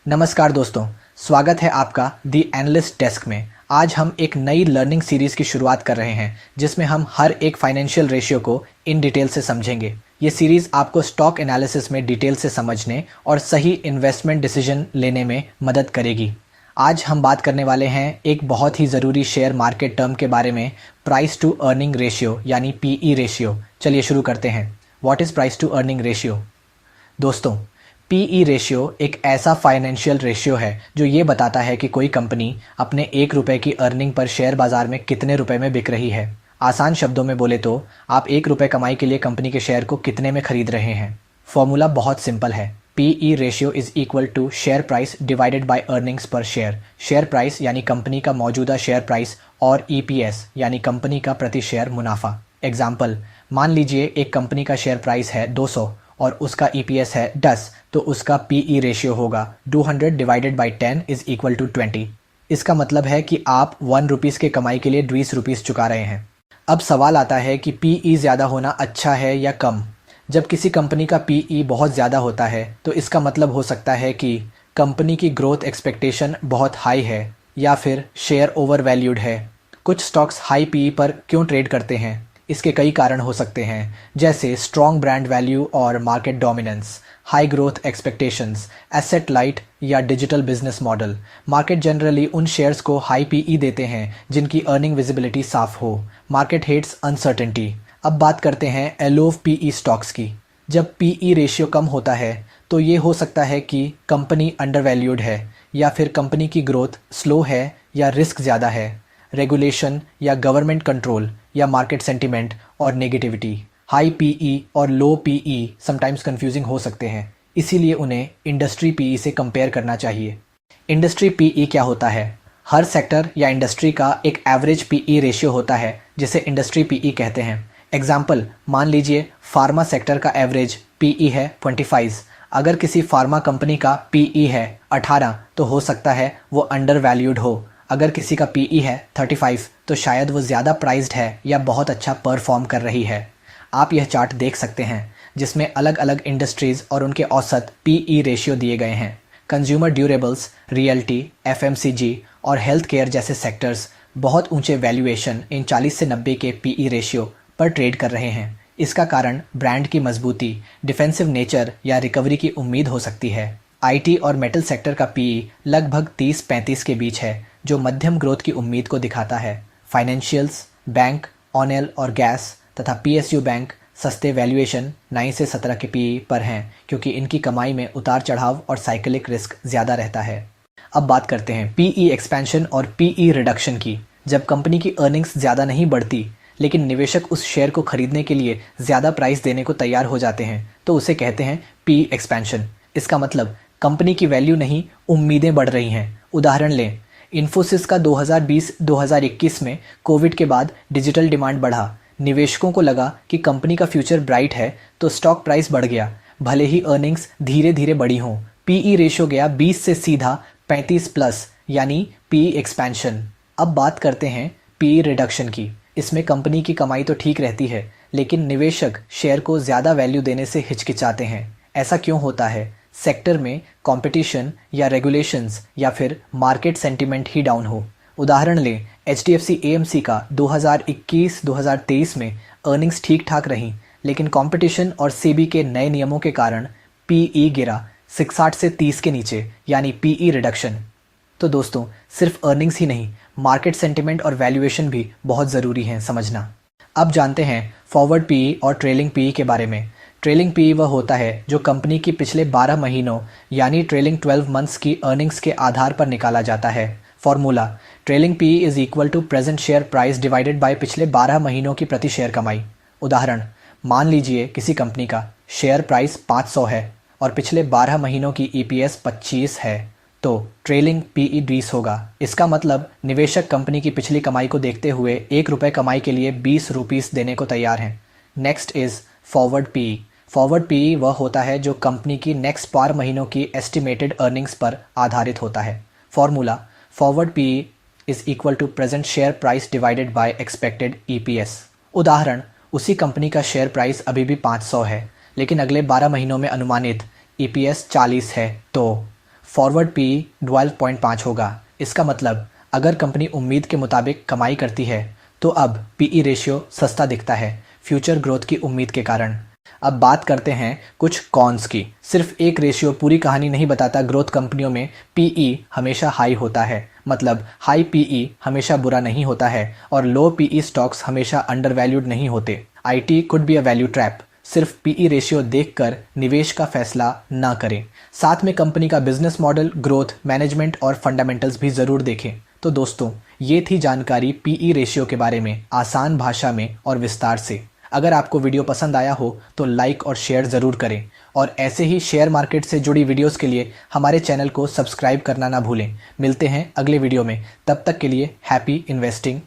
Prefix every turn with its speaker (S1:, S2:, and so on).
S1: नमस्कार दोस्तों, स्वागत है आपका दी एनालिस्ट डेस्क में। आज हम एक नई लर्निंग सीरीज़ की शुरुआत कर रहे हैं जिसमें हम हर एक फाइनेंशियल रेशियो को इन डिटेल से समझेंगे। ये सीरीज़ आपको स्टॉक एनालिसिस में डिटेल से समझने और सही इन्वेस्टमेंट डिसीजन लेने में मदद करेगी। आज हम बात करने वाले हैं एक बहुत ही ज़रूरी शेयर मार्केट टर्म के बारे में, प्राइस टू अर्निंग रेशियो यानी पीई रेशियो। चलिए शुरू करते हैं। What is price to earning ratio? दोस्तों, पीई रेशियो एक ऐसा फाइनेंशियल रेशियो है जो ये बताता है कि कोई कंपनी अपने 1 रुपये की अर्निंग पर शेयर बाजार में कितने रुपए में बिक रही है। आसान शब्दों में बोले तो आप 1 रुपये कमाई के लिए कंपनी के शेयर को कितने में खरीद रहे हैं। फॉर्मूला बहुत सिंपल है। PE ratio is equal to share price divided by earnings per share. Share price यानी कंपनी का मौजूदा शेयर प्राइस और ईपीएस यानी कंपनी का प्रति शेयर मुनाफा। एग्जाम्पल, मान लीजिए एक कंपनी का शेयर प्राइस है 200 और उसका ईपीएस है 10, तो उसका पीई रेशियो होगा 200 divided by 10 is equal to 20। इसका मतलब है कि आप 1 रुपीज़ के कमाई के लिए 20 रुपीज़ चुका रहे हैं। अब सवाल आता है कि पीई ज़्यादा होना अच्छा है या कम। जब किसी कंपनी का पीई बहुत ज़्यादा होता है तो इसका मतलब हो सकता है कि कंपनी की ग्रोथ एक्सपेक्टेशन बहुत हाई है या फिर शेयर ओवर वैल्यूड है। कुछ स्टॉक्स हाई पीई पर क्यों ट्रेड करते हैं? इसके कई कारण हो सकते हैं, जैसे स्ट्रॉन्ग ब्रांड वैल्यू और market dominance, high growth expectations, asset light या digital business model. Market generally उन शेयर्स को हाई पीई देते हैं जिनकी अर्निंग विजिबिलिटी साफ हो। Market hates uncertainty. अब बात करते हैं लो पीई स्टॉक्स की। जब पीई रेशियो कम होता है तो ये हो सकता है कि कंपनी अंडर वैल्यूड है या फिर कंपनी की ग्रोथ स्लो है या रिस्क ज़्यादा है। रेगुलेशन या गवर्नमेंट कंट्रोल या मार्केट सेंटिमेंट और नेगेटिविटी। हाई पीई और लो पीई समटाइम्स कंफ्यूजिंग हो सकते हैं, इसीलिए उन्हें इंडस्ट्री पीई से कंपेयर करना चाहिए। इंडस्ट्री पीई क्या होता है? हर सेक्टर या इंडस्ट्री का एक एवरेज पीई रेशियो होता है जिसे इंडस्ट्री पीई कहते हैं। एग्जाम्पल, मान लीजिए फार्मा सेक्टर का एवरेज पीई है 25। अगर किसी फार्मा कंपनी का पीई है 18 तो हो सकता है वो अंडर वैल्यूड हो। अगर किसी का पीई है 35 तो शायद वो ज़्यादा प्राइस्ड है या बहुत अच्छा परफॉर्म कर रही है। आप यह चार्ट देख सकते हैं जिसमें अलग अलग इंडस्ट्रीज़ और उनके औसत पीई रेशियो दिए गए हैं। कंज्यूमर ड्यूरेबल्स, रियल्टी, एफएमसीजी और हेल्थ केयर जैसे सेक्टर्स बहुत ऊंचे वैल्यूएशन इन 40 से 90 के पीई रेशियो पर ट्रेड कर रहे हैं। इसका कारण ब्रांड की मजबूती, डिफेंसिव नेचर या रिकवरी की उम्मीद हो सकती है। आईटी और मेटल सेक्टर का पीई लगभग 30-35 के बीच है, जो मध्यम ग्रोथ की उम्मीद को दिखाता है। फाइनेंशियल्स, बैंक, ऑयल और गैस तथा पीएसयू बैंक सस्ते वैल्यूएशन 9 से 17 के पीई पर हैं क्योंकि इनकी कमाई में उतार चढ़ाव और साइक्लिक रिस्क ज़्यादा रहता है। अब बात करते हैं पीई एक्सपेंशन और पीई रिडक्शन की। जब कंपनी की अर्निंग्स ज़्यादा नहीं बढ़ती लेकिन निवेशक उस शेयर को खरीदने के लिए ज़्यादा प्राइस देने को तैयार हो जाते हैं तो उसे कहते हैं पीई एक्सपेंशन। इसका मतलब कंपनी की वैल्यू नहीं, उम्मीदें बढ़ रही हैं। उदाहरण लें, इन्फोसिस का 2020-2021 में कोविड के बाद डिजिटल डिमांड बढ़ा। निवेशकों को लगा कि कंपनी का फ्यूचर ब्राइट है तो स्टॉक प्राइस बढ़ गया, भले ही अर्निंग्स धीरे धीरे बढ़ी हों। पीई रेशियो गया 20 से सीधा 35 प्लस, यानी पीई एक्सपेंशन। अब बात करते हैं पीई रिडक्शन की। इसमें कंपनी की कमाई तो ठीक रहती है लेकिन निवेशक शेयर को ज़्यादा वैल्यू देने से हिचकिचाते हैं। ऐसा क्यों होता है? सेक्टर में कंपटीशन या रेगुलेशंस या फिर मार्केट सेंटिमेंट ही डाउन हो। उदाहरण लें, एचडीएफसी एएमसी का 2021-2023 में अर्निंग्स ठीक ठाक रहीं लेकिन कंपटीशन और सेबी के नए नियमों के कारण पीई गिरा 60 से 30 के नीचे, यानी पीई रिडक्शन। तो दोस्तों, सिर्फ अर्निंग्स ही नहीं, मार्केट सेंटिमेंट और वैल्यूएशन भी बहुत ज़रूरी हैं समझना। अब जानते हैं फॉरवर्ड पीई और ट्रेलिंग पीई के बारे में। ट्रेलिंग पीई वह होता है जो कंपनी की पिछले 12 महीनों यानी ट्रेलिंग 12 मंथ्स की अर्निंग्स के आधार पर निकाला जाता है। Formula, trailing PE is equal to present share price divided by पिछले 12 महीनों की प्रति शेयर कमाई। उदाहरण, मान लीजिए किसी कंपनी का शेयर प्राइस 500 है और पिछले 12 महीनों की ईपीएस 25 है तो ट्रेलिंग पीई 20 होगा। इसका मतलब निवेशक कंपनी की पिछली कमाई को देखते हुए 1 रुपये कमाई के लिए 20 रुपीज़ देने को तैयार हैं। Next is forward PE. Forward PE वह होता है जो कंपनी की नेक्स्ट 12 महीनों की एस्टिमेटेड अर्निंग्स पर आधारित होता है। Formula, forward PE is equal to present share price divided by expected EPS. उदाहरण, उसी कंपनी का शेयर प्राइस अभी भी 500 है लेकिन अगले 12 महीनों में अनुमानित ईपीएस 40 है तो फॉरवर्ड पीई 12.5 होगा। इसका मतलब अगर कंपनी उम्मीद के मुताबिक कमाई करती है तो अब पीई रेशियो सस्ता दिखता है फ्यूचर ग्रोथ की उम्मीद के कारण। अब बात करते हैं कुछ कॉन्स की। सिर्फ एक रेशियो पूरी कहानी नहीं बताता। ग्रोथ कंपनियों में पीई हमेशा हाई होता है, मतलब हाई पीई हमेशा बुरा नहीं होता है और लो पीई स्टॉक्स हमेशा अंडरवैल्यूड नहीं होते। IT could be a value trap. सिर्फ पीई रेशियो देखकर निवेश का फैसला ना करें। साथ में कंपनी का बिजनेस मॉडल, ग्रोथ, मैनेजमेंट और फंडामेंटल्स भी ज़रूर देखें। तो दोस्तों, ये थी जानकारी पीई रेशियो के बारे में आसान भाषा में और विस्तार से। अगर आपको वीडियो पसंद आया हो तो लाइक और शेयर ज़रूर करें और ऐसे ही शेयर मार्केट से जुड़ी वीडियोस के लिए हमारे चैनल को सब्सक्राइब करना ना भूलें। मिलते हैं अगले वीडियो में, तब तक के लिए हैप्पी इन्वेस्टिंग।